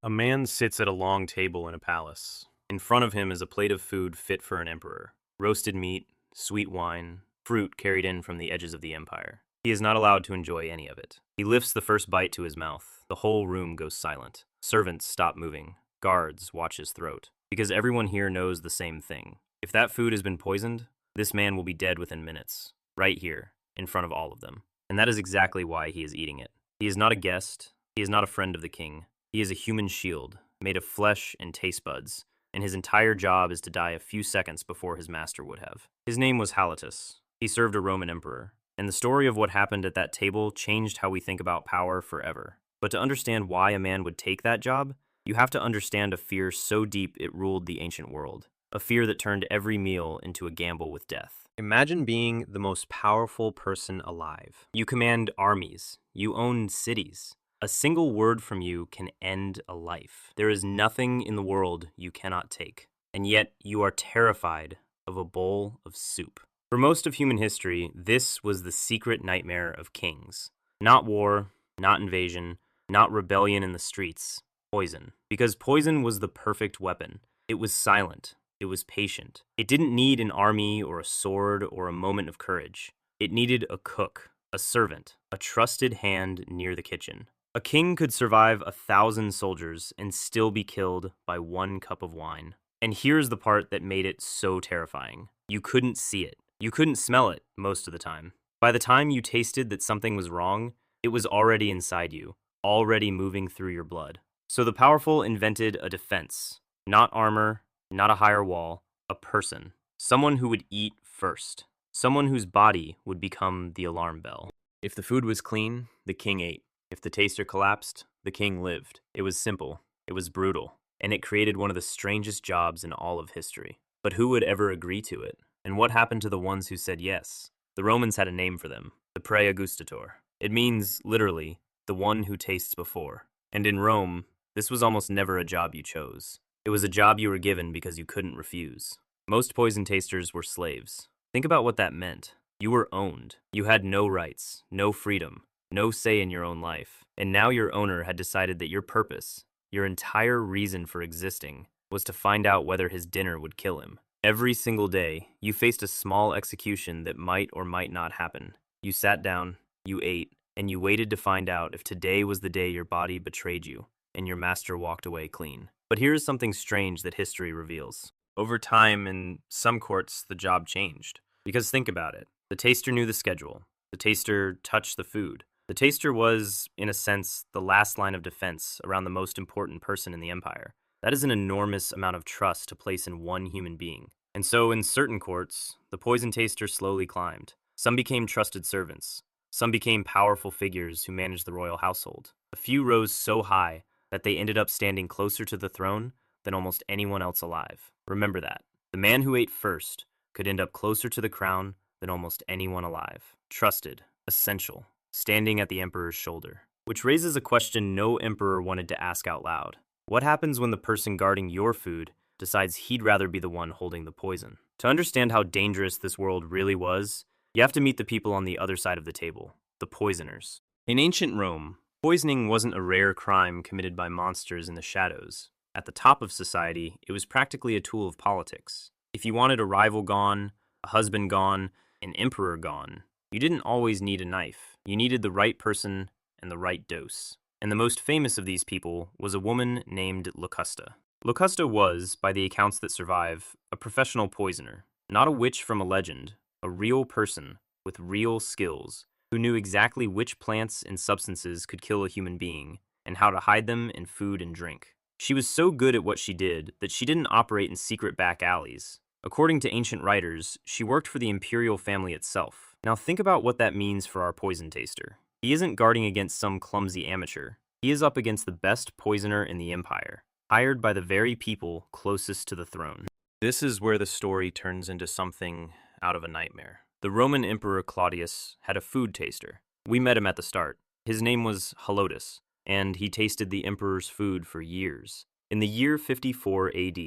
A man sits at a long table in a palace. In front of him is a plate of food fit for an emperor: roasted meat, sweet wine, fruit carried in from the edges of the empire. He is not allowed to enjoy any of it. He lifts the first bite to his mouth. The whole room goes silent. Servants stop moving. Guards watch his throat. Because everyone here knows the same thing. If that food has been poisoned, this man will be dead within minutes. Right here, in front of all of them. And that is exactly why he is eating it. He is not a guest. He is not a friend of the king. He is a human shield, made of flesh and taste buds, and his entire job is to die a few seconds before his master would have. His name was Halotus. He served a Roman emperor, and the story of what happened at that table changed how we think about power forever. But to understand why a man would take that job, you have to understand a fear so deep it ruled the ancient world. A fear that turned every meal into a gamble with death. Imagine being the most powerful person alive. You command armies. You own cities. A single word from you can end a life. There is nothing in the world you cannot take. And yet you are terrified of a bowl of soup. For most of human history, this was the secret nightmare of kings. Not war, not invasion, not rebellion in the streets. Poison. Because poison was the perfect weapon. It was silent. It was patient. It didn't need an army or a sword or a moment of courage. It needed a cook, a servant, a trusted hand near the kitchen. A king could survive 1,000 soldiers and still be killed by 1 cup of wine. And here's the part that made it so terrifying. You couldn't see it. You couldn't smell it most of the time. By the time you tasted that something was wrong, it was already inside you, already moving through your blood. So the powerful invented a defense. Not armor, not a higher wall, a person. Someone who would eat first. Someone whose body would become the alarm bell. If the food was clean, the king ate. If the taster collapsed, the king lived. It was simple. It was brutal. And it created one of the strangest jobs in all of history. But who would ever agree to it? And what happened to the ones who said yes? The Romans had a name for them, the praegustator. It means, literally, the one who tastes before. And in Rome, this was almost never a job you chose. It was a job you were given because you couldn't refuse. Most poison tasters were slaves. Think about what that meant. You were owned. You had no rights, no freedom, no say in your own life. And now your owner had decided that your purpose, your entire reason for existing, was to find out whether his dinner would kill him. Every single day, you faced a small execution that might or might not happen. You sat down, you ate, and you waited to find out if today was the day your body betrayed you, and your master walked away clean. But here's something strange that history reveals. Over time, in some courts, the job changed. Because think about it. The taster knew the schedule. The taster touched the food. The taster was, in a sense, the last line of defense around the most important person in the empire. That is an enormous amount of trust to place in one human being. And so, in certain courts, the poison taster slowly climbed. Some became trusted servants. Some became powerful figures who managed the royal household. A few rose so high that they ended up standing closer to the throne than almost anyone else alive. Remember that. The man who ate first could end up closer to the crown than almost anyone alive. Trusted, essential, standing at the emperor's shoulder. Which raises a question no emperor wanted to ask out loud. What happens when the person guarding your food decides he'd rather be the one holding the poison? To understand how dangerous this world really was, you have to meet the people on the other side of the table, the poisoners. In ancient Rome, poisoning wasn't a rare crime committed by monsters in the shadows. At the top of society, it was practically a tool of politics. If you wanted a rival gone, a husband gone, an emperor gone, you didn't always need a knife. You needed the right person and the right dose. And the most famous of these people was a woman named Locusta. Locusta was, by the accounts that survive, a professional poisoner. Not a witch from a legend, a real person with real skills who knew exactly which plants and substances could kill a human being and how to hide them in food and drink. She was so good at what she did that she didn't operate in secret back alleys. According to ancient writers, she worked for the imperial family itself. Now think about what that means for our poison taster. He isn't guarding against some clumsy amateur. He is up against the best poisoner in the empire, hired by the very people closest to the throne. This is where the story turns into something out of a nightmare. The Roman Emperor Claudius had a food taster. We met him at the start. His name was Halotus, and he tasted the emperor's food for years. In the year 54 AD,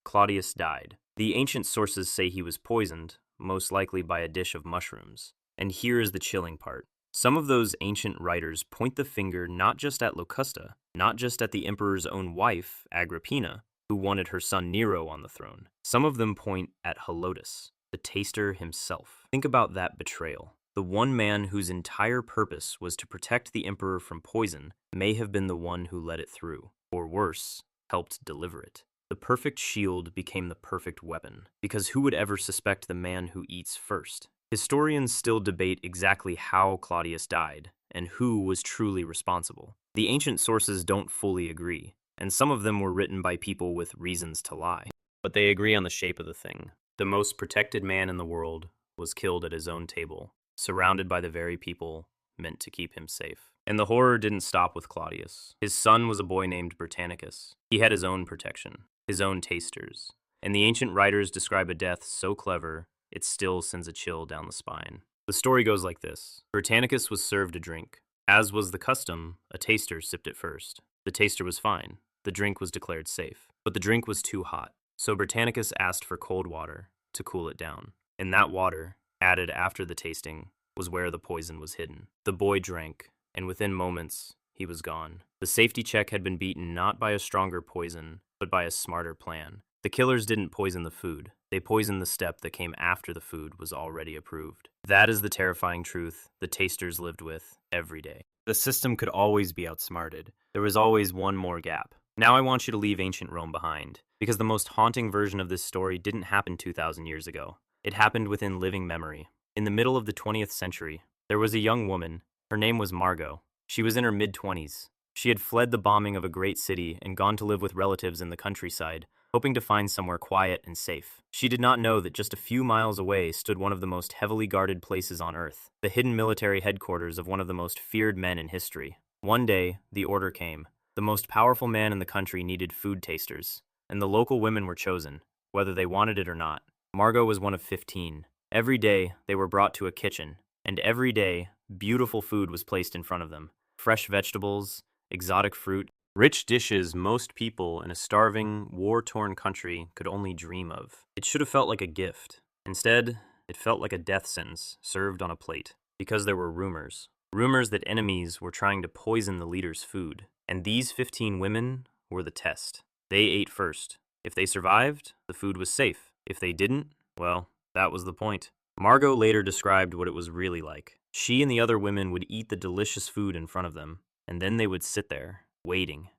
Claudius died. The ancient sources say he was poisoned, most likely by a dish of mushrooms. And here is the chilling part. Some of those ancient writers point the finger not just at Locusta, not just at the emperor's own wife, Agrippina, who wanted her son Nero on the throne. Some of them point at Helotus, the taster himself. Think about that betrayal. The one man whose entire purpose was to protect the emperor from poison may have been the one who let it through, or worse, helped deliver it. The perfect shield became the perfect weapon, because who would ever suspect the man who eats first? Historians still debate exactly how Claudius died, and who was truly responsible. The ancient sources don't fully agree, and some of them were written by people with reasons to lie. But they agree on the shape of the thing. The most protected man in the world was killed at his own table, surrounded by the very people meant to keep him safe. And the horror didn't stop with Claudius. His son was a boy named Britannicus. He had his own protection, his own tasters. And the ancient writers describe a death so clever, it still sends a chill down the spine. The story goes like this. Britannicus was served a drink. As was the custom, a taster sipped it first. The taster was fine. The drink was declared safe. But the drink was too hot. So Britannicus asked for cold water to cool it down. And that water, added after the tasting, was where the poison was hidden. The boy drank, and within moments, he was gone. The safety check had been beaten not by a stronger poison, but by a smarter plan. The killers didn't poison the food. They poisoned the step that came after the food was already approved. That is the terrifying truth the tasters lived with every day. The system could always be outsmarted. There was always one more gap. Now I want you to leave ancient Rome behind, because the most haunting version of this story didn't happen 2,000 years ago. It happened within living memory. In the middle of the 20th century, there was a young woman. Her name was Margot. She was in her mid-20s. She had fled the bombing of a great city and gone to live with relatives in the countryside, hoping to find somewhere quiet and safe. She did not know that just a few miles away stood one of the most heavily guarded places on Earth, the hidden military headquarters of one of the most feared men in history. One day, the order came. The most powerful man in the country needed food tasters, and the local women were chosen, whether they wanted it or not. Margot was one of 15. Every day, they were brought to a kitchen, and every day, beautiful food was placed in front of them. Fresh vegetables, exotic fruit, rich dishes most people in a starving, war-torn country could only dream of. It should have felt like a gift. Instead, it felt like a death sentence served on a plate, because there were rumors. Rumors that enemies were trying to poison the leader's food. And these 15 women were the test. They ate first. If they survived, the food was safe. If they didn't, well, that was the point. Margot later described what it was really like. She and the other women would eat the delicious food in front of them, and then they would sit there, waiting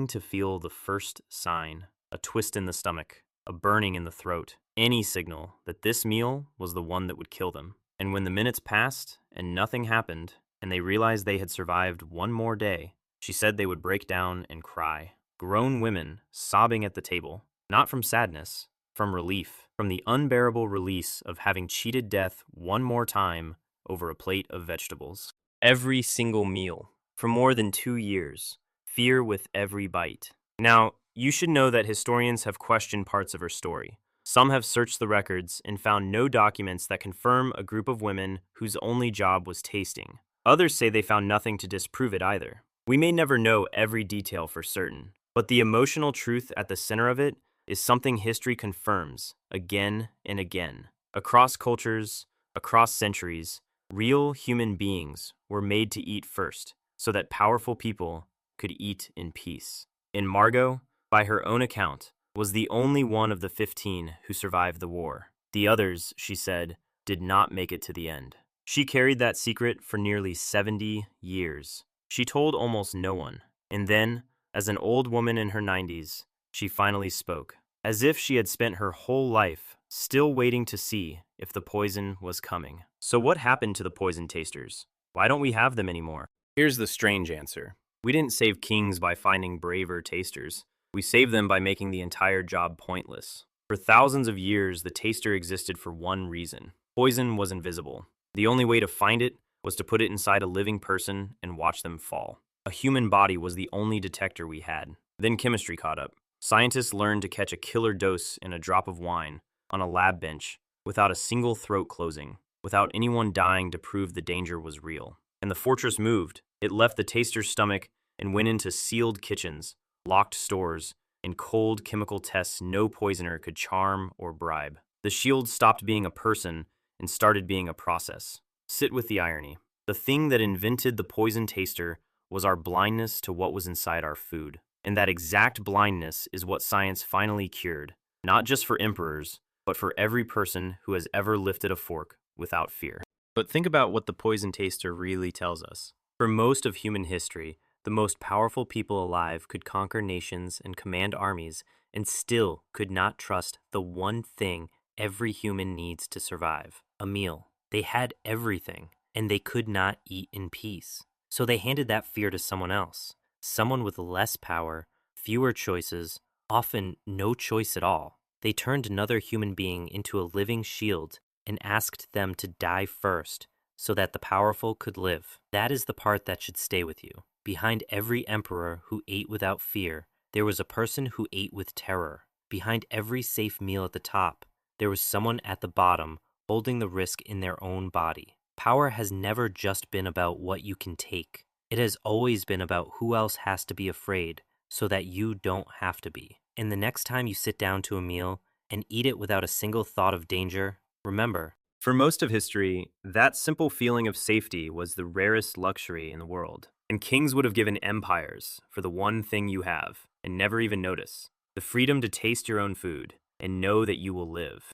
to feel the first sign, a twist in the stomach, a burning in the throat, any signal that this meal was the one that would kill them. And when the minutes passed and nothing happened, and they realized they had survived one more day, she said they would break down and cry. Grown women sobbing at the table, not from sadness, from relief, from the unbearable release of having cheated death one more time over a plate of vegetables. Every single meal, for more than 2 years, fear with every bite. Now, you should know that historians have questioned parts of her story. Some have searched the records and found no documents that confirm a group of women whose only job was tasting. Others say they found nothing to disprove it either. We may never know every detail for certain, but the emotional truth at the center of it is something history confirms again and again. Across cultures, across centuries, real human beings were made to eat first, so that powerful people could eat in peace. And Margot, by her own account, was the only one of the 15 who survived the war. The others, she said, did not make it to the end. She carried that secret for nearly 70 years. She told almost no one, and then, as an old woman in her 90s, she finally spoke, as if she had spent her whole life still waiting to see if the poison was coming. So what happened to the poison tasters? Why don't we have them anymore? Here's the strange answer. We didn't save kings by finding braver tasters. We saved them by making the entire job pointless. For thousands of years, the taster existed for one reason. Poison was invisible. The only way to find it was to put it inside a living person and watch them fall. A human body was the only detector we had. Then chemistry caught up. Scientists learned to catch a killer dose in a drop of wine on a lab bench without a single throat closing, without anyone dying to prove the danger was real. And the fortress moved. It left the taster's stomach and went into sealed kitchens, locked stores, and cold chemical tests no poisoner could charm or bribe. The shield stopped being a person and started being a process. Sit with the irony. The thing that invented the poison taster was our blindness to what was inside our food. And that exact blindness is what science finally cured, not just for emperors, but for every person who has ever lifted a fork without fear. But think about what the poison taster really tells us. For most of human history, the most powerful people alive could conquer nations and command armies and still could not trust the one thing every human needs to survive: a meal. They had everything, and they could not eat in peace. So they handed that fear to someone else, someone with less power, fewer choices, often no choice at all. They turned another human being into a living shield and asked them to die first so that the powerful could live. That is the part that should stay with you. Behind every emperor who ate without fear, there was a person who ate with terror. Behind every safe meal at the top, there was someone at the bottom holding the risk in their own body. Power has never just been about what you can take. It has always been about who else has to be afraid so that you don't have to be. And the next time you sit down to a meal and eat it without a single thought of danger, remember, for most of history, that simple feeling of safety was the rarest luxury in the world. And kings would have given empires for the one thing you have and never even notice: the freedom to taste your own food and know that you will live.